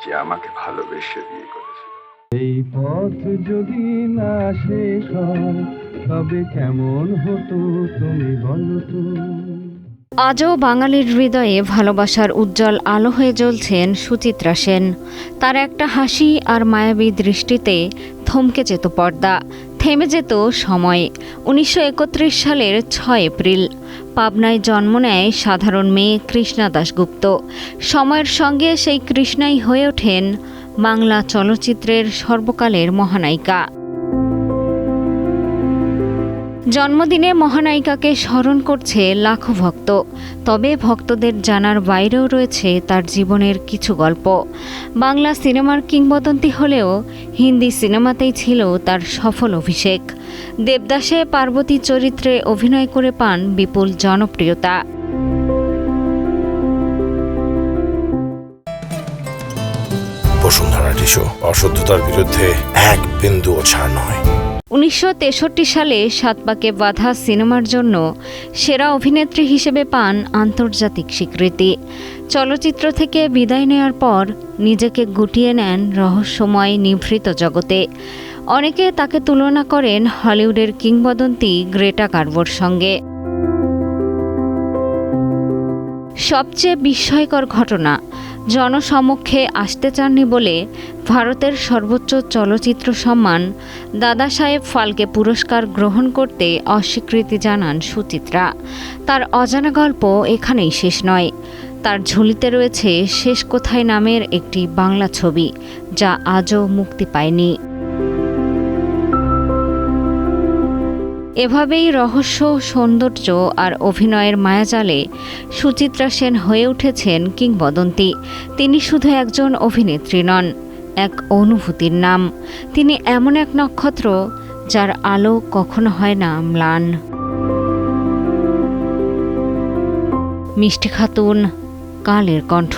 যে আমাকে ভালোবেসে বিয়ে করেছিল। এই পথ যদি না শেষ হয় তবে কেমন হতো তুমি বলো তো। আজও বাঙালির হৃদয়ে ভালোবাসার উজ্জ্বল আলো হয়ে জ্বলছেন সুচিত্রা সেন। তার একটা হাসি আর মায়াবী দৃষ্টিতে থমকে যেত পর্দা, থেমে যেত সময়। 1931 সালের 6 এপ্রিল পাবনায় জন্ম নেয় সাধারণ মেয়ে কৃষ্ণা দাশগুপ্ত। সময়ের সঙ্গে সেই কৃষ্ণাই হয়ে ওঠেন বাংলা চলচ্চিত্রের সর্বকালের মহানায়িকা। জন্মদিনে মহানায়িকাকে স্মরণ করছে লাখো ভক্ত। তবে ভক্তদের জানার বাইরেও রয়েছে তার জীবনের কিছু গল্প। বাংলা সিনেমার কিংবদন্তি হলেও হিন্দি সিনেমাতেই ছিল তার সফল অভিষেক। দেবদাসে পার্বতী চরিত্রে অভিনয় করে পান বিপুল জনপ্রিয়তা। বসুন্ধরা টিস্যু, অশুদ্ধতার বিরুদ্ধে এক বিন্দুও ছাড় নয়। 1963 সালে সাত পাকে বাঁধা সিনেমার জন্য সেরা অভিনেত্রী হিসেবে পান আন্তর্জাতিক স্বীকৃতি। চলচ্চিত্র থেকে বিদায় নেওয়ার পর নিজেকে গুটিয়ে নেন রহস্যময় নিভৃত জগতে। অনেকে তাকে তুলনা করেন হলিউডের কিংবদন্তি গ্রেটা গার্বোর সঙ্গে। সবচেয়ে বিস্ময়কর ঘটনা, জনসমক্ষে আসতে চাননি বলে ভারতের সর্বোচ্চ চলচ্চিত্র সম্মান দাদা সাহেব ফালকে পুরস্কার গ্রহণ করতে অস্বীকৃতি জানান সুচিত্রা। তার অজানা গল্প এখানেই শেষ নয়। তার ঝুলিতে রয়েছে শেষ কোথায় নামের একটি বাংলা ছবি, যা আজও মুক্তি পায়নি। এভাবেই রহস্য, সৌন্দর্য আর অভিনয়ের মায়াজালে সুচিত্রা সেন হয়ে উঠেছেন কিংবদন্তি। তিনি শুধু একজন অভিনেত্রী নন, এক অনুভূতির নাম। তিনি এমন এক নক্ষত্র যার আলো কখনো হয় না ম্লান। মিষ্টি খাতুন, কালের কণ্ঠ।